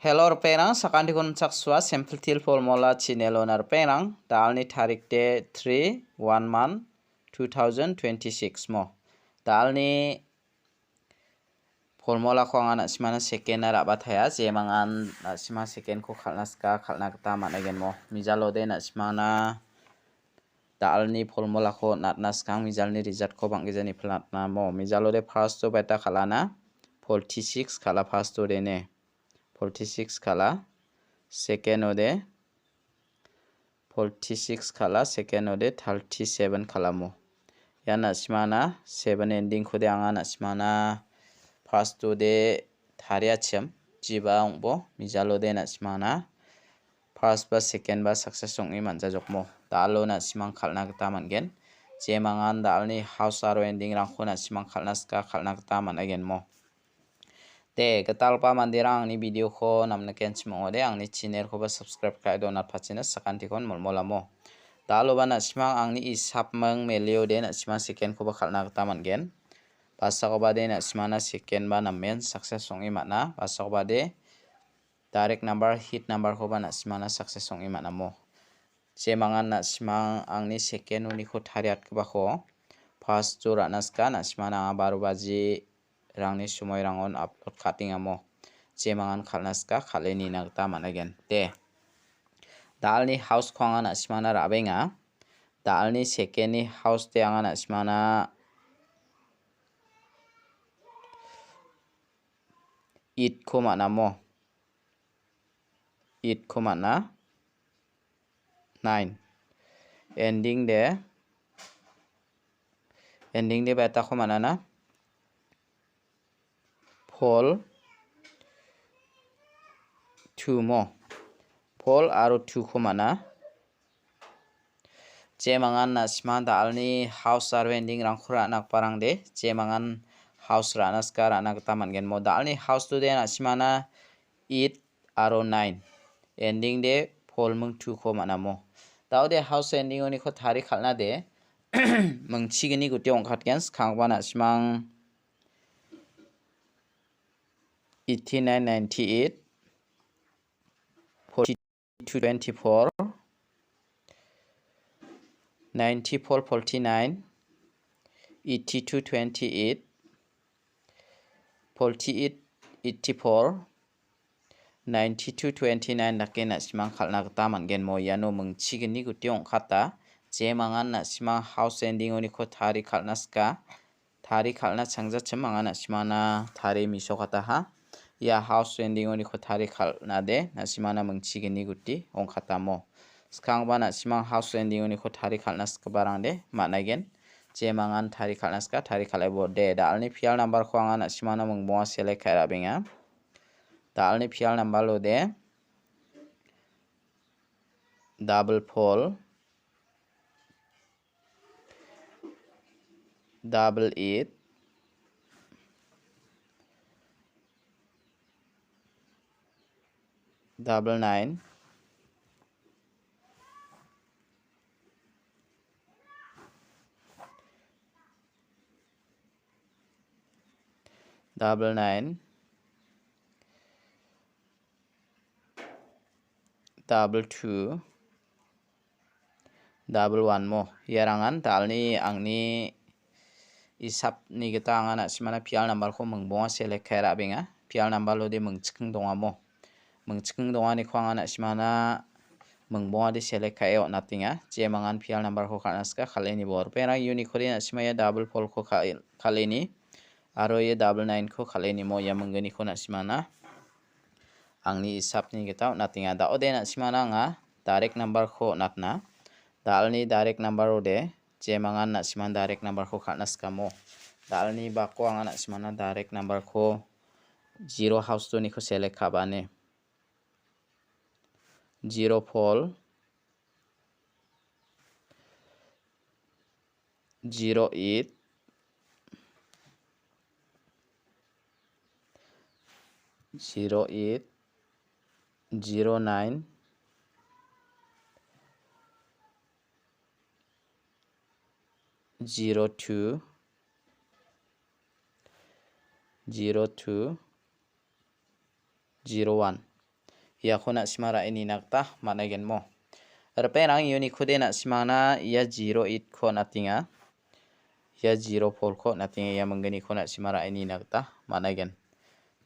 Hello perang sakandi kon sakswa simple til formula chinelonar perang dalni tarik de 3 1 month 2026 mo dalni formula ko angana simana second na rabathaya je mangan sima second ko khalna ska khalna ta managen mo mijalo de na simana dalni formula ko natna skang mijalni result ko bangijani platna mo mijalo de first to beta khalana 46 khala first to de ne 46 khala second ode 46 khala second ode 37 khala mo yana simana 7 ending khode angana simana first ode thariachem jiba ongbo mijalo de na simana first ba second ba success ongni manja jokmo dalo na simang khalna gta mangen je mangan dalni house aro ending rangkhona simang khalna ska khalna gta managen mo te ketalpa mandirang ni video ko namna kenchmo ode angni channel ko ba subscribe kai dona phachina sakanti kon molmolamo dalo bana simang angni isapmang melio de na simang second ko ba khalna gta mangen basa ko bade na simana second ba namen success songi mana basa ko bade direct number hit number ko ba na simana success songi mana mo je mangan na simang angni second uni ko thariat ko ba ko first to ranaska na simana 12 baji rangni sumoy rangon upload cutting amo je mangan khalnaska khaleni nagta managen te dalni house khonga na simana rabenga dalni second ni house te anga na simana it ko mana mo it ko mana 9 ending de beta ko mana na Pol 2 mo Pol aro 2 ko mana je mangan na sima dalni house aro ending rangkhura nak parang de je mangan house rana ska rana gta mangen mo dalni house to de na simana 8 aro 9 ending de Pol mung 2 ko mana mo dau de house ending oni ko thari khalna de mung chigini guti ongkhatgen khangba na simang 89 98 42 24 94 49 82 28 48 84 92 29 nakena simang khalna gta mangen mo yano mung chigini guti ongkhata je mangan na simang house ending oni ko thari khalna ska thari khalna changja chemanga na simana thari misokata ha ya house ending oni ko thari khalna de na simana mung chigini guti ongkhata mo skang bana simang house ending oni ko thari khalna ska barang de managen je mangan thari khalna ska thari khalai bo de dalni fial number ko anga na simana mung boa select khaira benga dalni fial number lo de double pole double 8 double 9 double 9 double 2 double 1 mo yarangan dalni angni isap ni gita angana simana fial number ko mungbonga select khaira benga fial number lo de mungchikung donga mo mungchikung donga ni ko angana simana mungbonga de select khaio natinga je mangan fial number ko khanaska khaleni bor pera unicorn na simaya double pole ko khaleni aro ye double 9 ko khaleni mo ya mungani ko na simana angni isap ni gita natinga da ode na simana nga direct number ko natna dalni direct number ode je mangan na siman direct number ko khalnaska mo dalni bako angana simana direct number ko 0 house to ni ko select khabane 0 pole 0 8 0 8 0 9 02 02 01 ia ko na simara ini nakta managen mo Reperang uni kode na simana ia 0 it ko natinga ia 0 pol ko natinga ia menggeni ko na simara ini nakta managen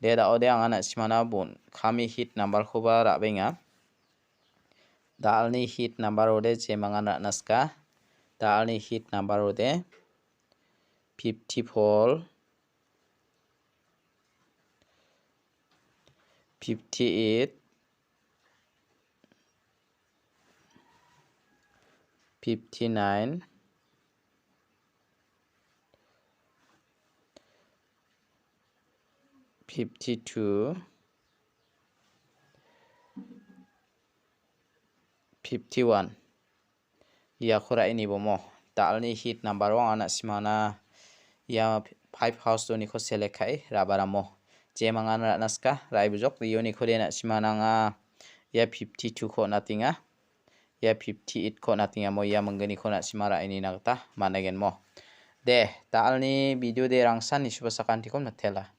de da ode ang anak simana bun kami hit number ko ba ra benga dalni hit number ode je mangana naska dalni hit number ode 50 pol 58 59 52 51 ia khura ini bomo dalni hit number 1 anak simana ia 5 house to ni ko select kai rabaramo je mangana naska rai bujok uni ko de na simana nga ia 52 ko natinga ia 58 ko natinga mo ia menggeni ko na simara ini nakta managen mo de dalni video de rangsan ni subasakan tikom na tela